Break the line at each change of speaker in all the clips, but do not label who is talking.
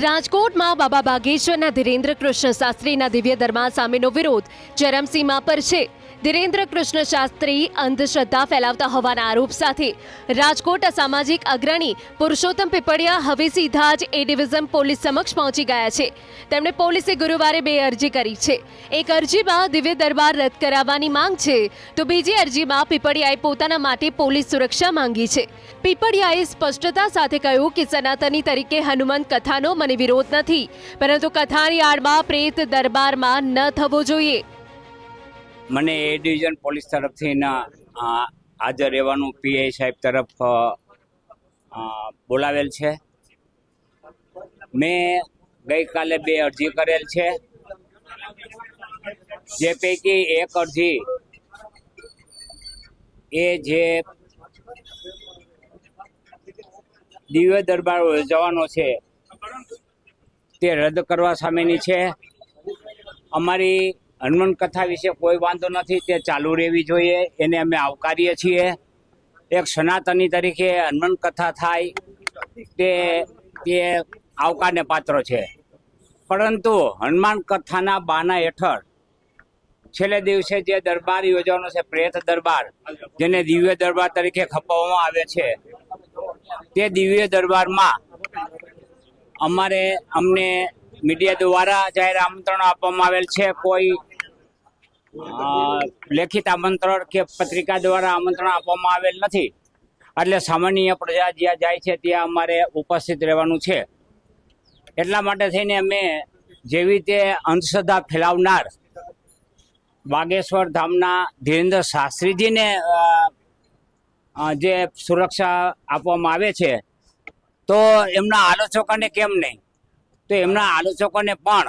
રાજકોટમાં બાબા બાગેશ્વરના ધીરેન્દ્ર કૃષ્ણ શાસ્ત્રીના દિવ્ય દરબાર સામેનો વિરોધ ચરમસીમા પર છે। ધીરેન્દ્ર કૃષ્ણ શાસ્ત્રી અંધશ્રદ્ધા ફેલાવતા હોવાના આરોપ સાથે રાજકોટ સામાજિક અગ્રણી પુરુષોત્તમ પીપળિયા હવે સીધા જ એ ડિવિઝન પોલીસ સમક્ષ પહોંચી ગયા છે। તેમણે પોલીસે ગુરુવારે 2 અરજી કરી છે। એક અરજીમાં દિવ્ય દરબાર રદ કરાવવાની માંગ છે, તો બીજી અરજીમાં પીપળિયાએ પોતાના માટે પોલીસ સુરક્ષા માંગી છે। પીપળિયાએ સ્પષ્ટતા સાથે કહ્યું કે સનાતની તરીકે હનુમંત કથાનો મને વિરોધ નથી, પરંતુ કથાની આડમાં પ્રેત દરબારમાં ન થવો જોઈએ।
મને એ ડિવિઝન પોલીસ તરફથી હાજર રહેવાનું પીઆઈ સાહેબ તરફ બોલાવેલ છે। મેં ગઈકાલે 2 અરજી કરેલ છે, જે પૈકી એક અરજી એ જે દિવ્ય દરબાર યોજવાનો છે તે રદ કરવા સામેની છે। અમારી હનુમાન કથા વિશે કોઈ વાંધો નથી, તે ચાલુ રહેવી જોઈએ, એને અમે આવકારીએ છીએ। એક સનાતની તરીકે હનુમાન કથા થાય તે આવકારને પાત્ર છે, પરંતુ હનુમાન કથાના બાના હેઠળ છેલ્લે દિવસે જે દરબાર યોજવાનો છે, પ્રેત દરબાર, જેને દિવ્ય દરબાર તરીકે ખપાવવામાં આવે છે, તે દિવ્ય દરબારમાં અમને મીડિયા દ્વારા જાહેર આમંત્રણ આપવામાં આવેલ છે। કોઈ લેખિત આમંત્રણ કે પત્રિકા દ્વારા આમંત્રણ આપવામાં આવેલ નથી, એટલે સામાન્ય પ્રજા જ્યાં જાય છે ત્યાં અમારે ઉપસ્થિત રહેવાનું છે। એટલા માટે થઈને અમે જેવી રીતે અંધશ્રદ્ધા ફેલાવનાર બાગેશ્વર ધામના ધીરેન્દ્ર શાસ્ત્રીજીને જે સુરક્ષા આપવામાં આવે છે, તો એમના આલોચકોને કેમ નહીં, તો એમના આલોચકોને પણ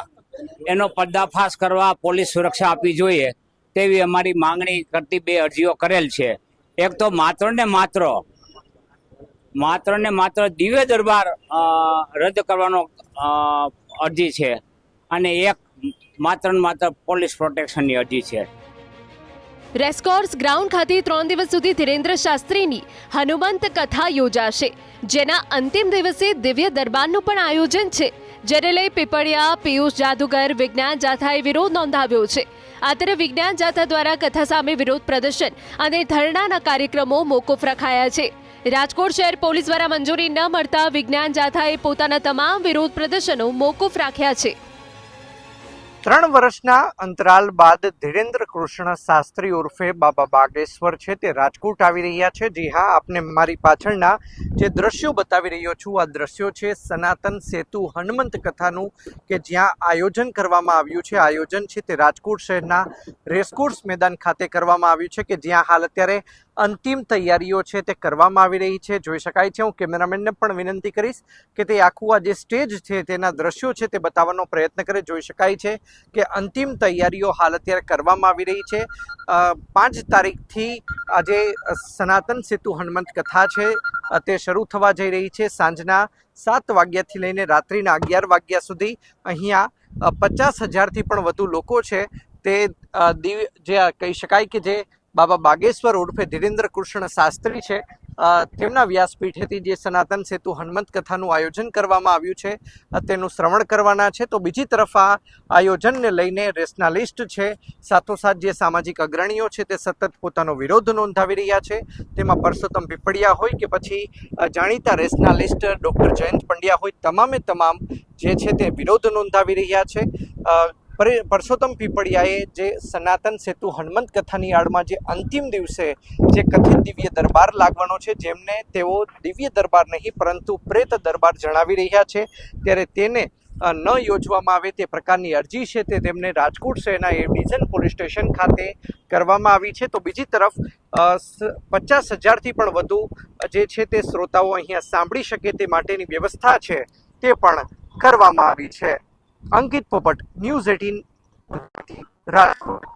એનો પર્દાફાશ કરવા પોલીસ સુરક્ષા આપવી જોઈએ, તેવી અમારી માંગણી કરતી 2 અરજીઓ કરેલ છે। એક તો માત્ર ને માત્ર દિવ્ય દરબાર રદ કરવાનો અરજી છે, અને એક માત્ર પોલીસ પ્રોટેક્શનની અરજી છે।
રેસકોર્સ ગ્રાઉન્ડ ખાતે 3 દિવસ સુધી ધીરેન્દ્ર શાસ્ત્રીની હનુમંત કથા યોજાશે, જેના અંતિમ દિવસે દિવ્ય દરબારનું પણ આયોજન છે, જેને લઈ પીપળિયા, પિયુષ જાદુગર, વિજ્ઞાન જાથાએ વિરોધ નોંધાવ્યો છે। આ તરફ વિજ્ઞાન જાથા દ્વારા કથા સામે વિરોધ પ્રદર્શન અને ધરણાના કાર્યક્રમો મોકૂફ રખાયા છે। રાજકોટ શહેર પોલીસ દ્વારા મંજૂરી ન મળતા વિજ્ઞાન જાથાએ પોતાના તમામ વિરોધ પ્રદર્શનો મોકૂફ રાખ્યા છે।
3 વર્ષના અંતરાલ બાદ ધીરેન્દ્ર કૃષ્ણ શાસ્ત્રી ઉર્ફે બાબા બાગેશ્વર છે તે રાજકોટ આવી રહ્યા છે। જી હા, આપને મારી પાછળના જે દ્રશ્યો બતાવી રહ્યો છું, આ દ્રશ્યો છે સનાતન સેતુ હનુમંત કથાનું, કે જ્યાં આયોજન કરવામાં આવ્યું છે। આયોજન છે તે રાજકોટ શહેરના રેસકોર્સ મેદાન ખાતે કરવામાં આવ્યું છે, કે જ્યાં હાલ અત્યારે અંતિમ તૈયારીઓ છે તે કરવામાં આવી રહી છે। જોઈ શકાય છે, હું કેમેરામેનને પણ વિનંતી કરીશ કે તે આખું આ જે સ્ટેજ છે તેના દ્રશ્યો છે તે બતાવવાનો પ્રયત્ન કરે। જોઈ શકાય છે કે અંતિમ તૈયારીઓ હાલ અત્યારે કરવામાં આવી રહી છે। 5 તારીખથી આજે સનાતન સેતુ હનુમંત કથા છે તે શરૂ થવા જઈ રહી છે। સાંજના 7 વાગ્યાથી લઈને રાત્રિના 11 વાગ્યા સુધી અહીંયા 50,000થી પણ વધુ લોકો છે તે જે કહી શકાય કે જે બાબા બાગેશ્વર ઉર્ફે ધીરેન્દ્ર કૃષ્ણ શાસ્ત્રી છે તેમના વ્યાસપીઠેથી જે સનાતન સેતુ હનુમંત કથાનું આયોજન કરવામાં આવ્યું છે તેનું શ્રવણ કરવાના છે। તો બીજી તરફ આ આયોજનને લઈને રેશનાલિસ્ટ છે, સાથોસાથ જે સામાજિક અગ્રણીઓ છે તે સતત પોતાનો વિરોધ નોંધાવી રહ્યા છે। તેમાં પુરુષોત્તમ પીપળિયા હોય કે પછી જાણીતા રેશનાલિસ્ટ ડૉક્ટર જયંત પંડ્યા હોય, તમામે તમામ જે છે તે વિરોધ નોંધાવી રહ્યા છે। પુરુષોત્તમ પીપળિયાએ જે સનાતન સેતુ હનુમંત કથાની આડમાં જે અંતિમ દિવસે જે કથિત દિવ્ય દરબાર લાગવાનો છે, જેમને તેઓ દિવ્ય દરબાર નહીં પરંતુ પ્રેત દરબાર જણાવી રહ્યા છે, ત્યારે તેને ન યોજવામાં આવે તે પ્રકારની અરજી છે તે તેમને રાજકોટ શહેરના એ ડિવિઝન પોલીસ સ્ટેશન ખાતે કરવામાં આવી છે। તો બીજી તરફ 50,000થી પણ વધુ જે છે તે શ્રોતાઓ અહીંયા સાંભળી શકે તે માટેની વ્યવસ્થા છે તે પણ કરવામાં આવી છે। અંકિત પોપટ, ન્યૂઝ 18 રાજકોટ।